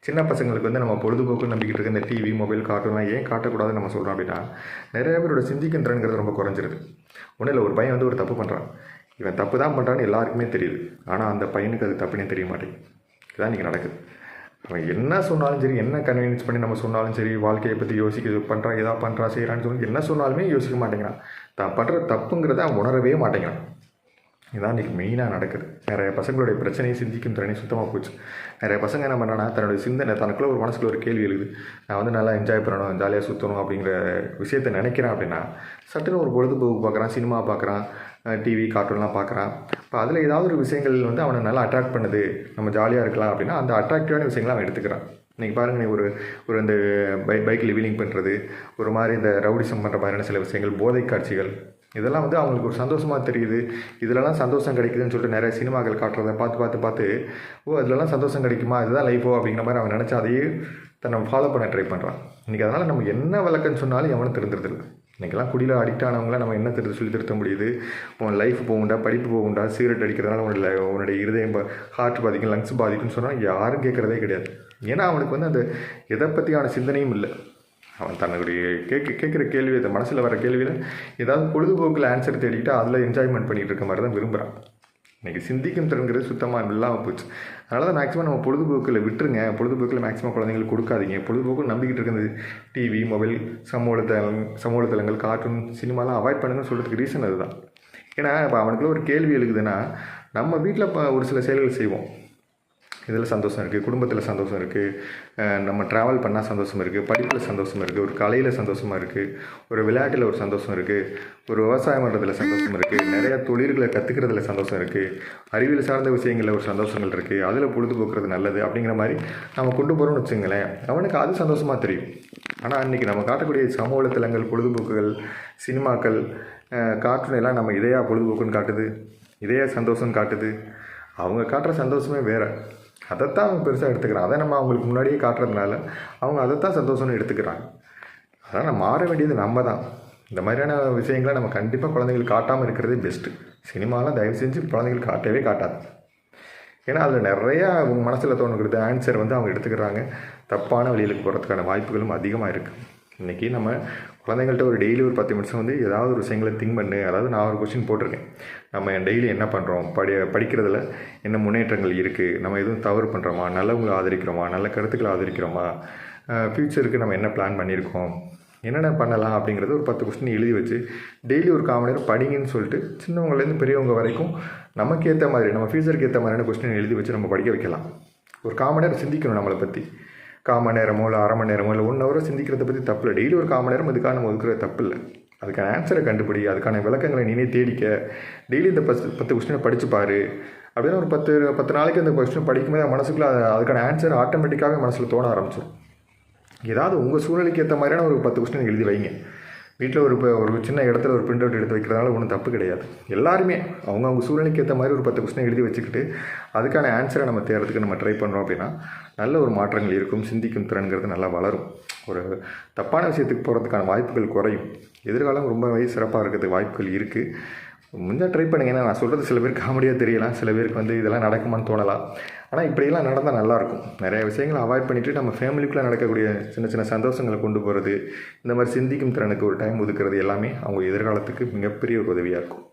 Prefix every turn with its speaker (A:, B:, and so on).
A: சின்ன பசங்களுக்கு வந்து நம்ம பொழுதுபோக்குன்னு நம்பிக்கிட்டு இருக்க இந்த டிவி, மொபைல், கார்ட்டூன்லாம் ஏன் காட்டக்கூடாதுன்னு நம்ம சொல்கிறோம் அப்படின்னா, நிறைய பேரோட சிந்திக்கும் திறன்கிறது ரொம்ப குறைஞ்சிருது. ஒன்றும் இல்லை, ஒரு பையன் வந்து ஒரு தப்பு பண்ணுறான். இவன் தப்பு தான் பண்ணுறான்னு எல்லாருக்குமே தெரியுது. ஆனால் அந்த பையனுக்கு அது தப்புனே தெரிய மாட்டேங்குது. இதுதான் இன்றைக்கி நடக்குது. அவன் என்ன சொன்னாலும் சரி, என்ன கன்வீனியன்ஸ் பண்ணி நம்ம சொன்னாலும் சரி, வாழ்க்கையை பற்றி யோசிக்க பண்ணுறான், எதா பண்ணுறான், செய்கிறான்னு சொல்லி என்ன சொன்னாலுமே யோசிக்க மாட்டேங்கிறான். தான் பண்ணுற தப்புங்கிறத அவன் உணரவே மாட்டேங்கிறான். இதுதான் இன்றைக்கி மெயினாக நடக்குது. நிறைய பசங்களுடைய பிரச்சனையை சிந்திக்கும் திறனை சுத்தமாக போச்சு. நிறைய பசங்க என்ன பண்ணுறாங்கன்னா, தன்னுடைய சிந்தனை தனக்குள்ளே ஒரு மனசுக்குள்ள ஒரு கேள்வி எழுது. நான் வந்து நல்லா என்ஜாய் பண்ணணும், ஜாலியாக சுற்றணும் அப்படிங்கிற விஷயத்தை நினைக்கிறேன் அப்படின்னா, சட்டுன்னு ஒரு பொழுதுபோக்கு பார்க்குறான், சினிமா பார்க்குறான், டிவி, கார்ட்டூன்லாம் பார்க்குறான். இப்போ அதில் ஏதாவது ஒரு விஷயங்கள் வந்து அவனை நல்லா அட்ராக்ட் பண்ணுது, நம்ம ஜாலியாக இருக்கலாம் அப்படின்னா அந்த அட்ராக்டிவான விஷயங்களை அவன் எடுத்துக்கிறான். இன்றைக்கி பாருங்கள், நீ ஒரு இந்த பைக்கில் வீலிங் பண்ணுறது, ஒரு மாதிரி இந்த ரவுடிசம் பண்ணுற மாதிரியான சில விஷயங்கள், போதை காட்சிகள், இதெல்லாம் வந்து அவங்களுக்கு ஒரு சந்தோஷமாக தெரியுது. இதிலலாம் சந்தோஷம் கிடைக்குதுன்னு சொல்லிட்டு நிறைய சினிமாக்கள் காட்டுறதை பார்த்து அதிலலாம் சந்தோஷம் கிடைக்குமா, இதுதான் லைஃபோ அப்படிங்கிற மாதிரி அவன் நினச்சி அதையே தன்னை ஃபாலோ பண்ண ட்ரை பண்ணுறான். இன்றைக்கி அதனால் நம்ம என்ன விளக்கன்னு சொன்னாலும் எவனும் திருந்துறதில்லை. இன்றைக்கெல்லாம் குடியில் அடிக்ட் ஆனவங்களாம் நம்ம என்ன திருத்த முடியுது? உன் லைஃப் போகுண்டா, படிப்பு போகுண்டா, சிகரெட் அடிக்கிறதுனால உன்னுடைய இருதயம் ஹார்ட் பாதிக்கும், லங்ஸ் பாதிக்கும்னு சொன்னால் யாரும் கேட்குறதே கிடையாது. ஏன்னா அவனுக்கு வந்து அந்த எதை பற்றியான சிந்தனையும் இல்லை. அவன் தன்னுடைய கேட்குற கேள்வி, அந்த மனசில் வர கேள்வியில் ஏதாவது பொழுதுபோக்கில் ஆன்சர் தேடிக்கிட்டு அதில் என்ஜாய்மெண்ட் பண்ணிகிட்டு இருக்க மாதிரி தான் விரும்புகிறான். இன்றைக்கி சிந்திக்கும் திறன்கிறது சுத்தமாக இல்லாமல் போச்சு. அதனால தான் மேக்ஸிமம் நம்ம பொழுதுபோக்கில் விட்டுருங்க. பொழுதுபோக்கில் மேக்ஸிமம் குழந்தைங்களுக்கு கொடுக்காதீங்க. பொழுதுபோக்கு நம்பிக்கிட்டு இருக்கிறது டிவி, மொபைல், சமூக தளங்கள், கார்ட்டூன், சினிமாலாம் அவாய்ட் பண்ணுங்கன்னு சொல்கிறதுக்கு ரீசன் அதுதான். ஏன்னா இப்போ அவனுக்குள்ள ஒரு கேள்வி எழுகுதுன்னா, நம்ம வீட்டில் இப்போ ஒரு சில செயல்கள் செய்வோம். இதில் சந்தோஷம் இருக்குது, குடும்பத்தில் சந்தோஷம் இருக்குது, நம்ம ட்ராவல் பண்ணால் சந்தோஷம் இருக்குது, படிப்பில் சந்தோஷம் இருக்குது, ஒரு கலையில் சந்தோஷமாக இருக்குது, ஒரு விளையாட்டில் ஒரு சந்தோஷம் இருக்குது, ஒரு விவசாயம் பண்ணுறதுல சந்தோஷம் இருக்குது, நிறையா தொழில்களை கற்றுக்கிறதுல சந்தோஷம் இருக்குது, அறிவியல் சார்ந்த விஷயங்களில் ஒரு சந்தோஷங்கள் இருக்குது, அதில் பொழுதுபோக்குறது நல்லது அப்படிங்கிற மாதிரி நம்ம கொண்டு போகிறோம்னு வச்சுங்களேன், அவனுக்கு அது சந்தோஷமாக தெரியும். ஆனால் இன்றைக்கி நம்ம காட்டக்கூடிய சமூக தளங்கள், பொழுதுபோக்குகள், சினிமாக்கள், கார்ட்டூன் எல்லாம் நம்ம இதையா பொழுதுபோக்குன்னு காட்டுது, இதையா சந்தோஷம்னு காட்டுது. அவங்க காட்டுற சந்தோஷமே வேறு. அதைத்தான் அவங்க பெருசாக எடுத்துக்கிறான். அதை நம்ம அவங்களுக்கு முன்னாடியே காட்டுறதுனால அவங்க அதைத்தான் சந்தோஷம்னு எடுத்துக்கிறாங்க. அதான் நம்ம மாற வேண்டியது நம்ம தான். இந்த மாதிரியான விஷயங்களை நம்ம கண்டிப்பாக குழந்தைங்களுக்கு காட்டாமல் இருக்கிறதே பெஸ்ட்டு. சினிமாலாம் தயவு செஞ்சு குழந்தைங்களுக்கு காட்டவே காட்டாது. ஏன்னா அதில் நிறையா அவங்க மனசில் தோணுகிறது ஆன்சர் வந்து அவங்க எடுத்துக்கிறாங்க. தப்பான வழிகளுக்கு போகிறதுக்கான வாய்ப்புகளும் அதிகமாக இருக்குது. இன்றைக்கி நம்ம குழந்தைங்கள்ட்ட ஒரு டெய்லி ஒரு 10 நிமிஷம் வந்து ஏதாவது ஒரு விஷயங்களை திங்க் பண்ணு. அதாவது நான் ஒரு கொஸ்டின் போட்டிருக்கேன், நம்ம டெய்லி என்ன பண்ணுறோம், படிக்கிறதுல என்ன முன்னேற்றங்கள் இருக்குது, நம்ம எதுவும் தவறு பண்ணுறோமா, நல்லவங்களை ஆதரிக்கிறோமா, நல்ல கருத்துக்களை ஆதரிக்கிறோமா, ஃப்யூச்சருக்கு நம்ம என்ன பிளான் பண்ணியிருக்கோம், என்னென்ன பண்ணலாம் அப்படிங்கிறது ஒரு 10 கொஸ்டின் எழுதி வச்சு டெய்லி ஒரு 1/4 மணி நேரம் படிங்கன்னு சொல்லிட்டு சின்னவங்கலேருந்து பெரியவங்க வரைக்கும் நமக்கு ஏற்ற மாதிரி, நம்ம ஃப்யூச்சருக்கு ஏற்ற மாதிரியான கொஸ்டின் எழுதி வச்சு நம்ம படிக்க வைக்கலாம். ஒரு 1/4 மணி நேரம் சிந்திக்கணும் நம்மளை பற்றி. 1/4 மணி நேரமோ இல்லை 1/2 மணி நேரமோ இல்லை 1 ஹவரோ சிந்திக்கிறத பற்றி தப்பு இல்லை. டெய்லி ஒரு 1/4 மணி நேரம் இதுக்காக நம்ம ஒதுக்குறது தப்பு இல்லை. அதுக்கான ஆன்சரை கண்டுபிடி, அதுக்கான விளக்கங்களை நீனே தேடிக்க. டெய்லி இந்த 10 கொஸ்டினை படித்து பாரு. அப்படின்னா ஒரு 10 நாளைக்கு அந்த கொஸ்டின் படிக்கும்போது மனசுக்குள்ளே அதுக்கான ஆன்சர் ஆட்டோமேட்டிக்காகவே மனசில் தோண ஆரம்பிச்சிடும். ஏதாவது உங்கள் சூழ்நிலைக்கு ஏற்ற மாதிரியான ஒரு 10 கொஸ்டின் எழுதி வைங்க. வீட்டில் ஒரு சின்ன இடத்துல ஒரு பிரிண்ட் அவுட் எடுத்து வைக்கிறதுனால ஒன்றும் தப்பு கிடையாது. எல்லாருமே அவங்க சூழ்நிலைக்கு ஏற்ற மாதிரி ஒரு 10 கொஸ்டின் எழுதி வச்சுக்கிட்டு அதுக்கான ஆன்சரை நம்ம தேடுறதுக்கு நம்ம ட்ரை பண்ணுறோம் அப்படின்னா நல்ல ஒரு மாற்றங்கள் இருக்கும். சிந்திக்கும் திறன்கிறது நல்லா வளரும். ஒரு தப்பான விஷயத்துக்கு போகிறதுக்கான வாய்ப்புகள் குறையும். எதிர்காலம் ரொம்பவே சிறப்பாக இருக்கிறதுக்கு வாய்ப்புகள் இருக்குது. முடிஞ்சால் ட்ரை பண்ணுங்க. ஏன்னா நான் சொல்கிறது சில பேருக்கு காமெடியாக தெரியலாம், சில பேருக்கு வந்து இதெல்லாம் நடக்குமான்னு தோணலாம். ஆனால் இப்படியெல்லாம் நடந்தால் நல்லாயிருக்கும். நிறைய விஷயங்களை அவாய்ட் பண்ணிவிட்டு நம்ம ஃபேமிலிக்குள்ளே நடக்கக்கூடிய சின்ன சின்ன சந்தோஷங்களை கொண்டு போகிறது, இந்த மாதிரி சிந்திக்கும் திறனுக்கு ஒரு டைம் ஒதுக்குறது எல்லாமே அவங்க எதிர்காலத்துக்கு மிகப்பெரிய ஒரு உதவியாக இருக்கும்.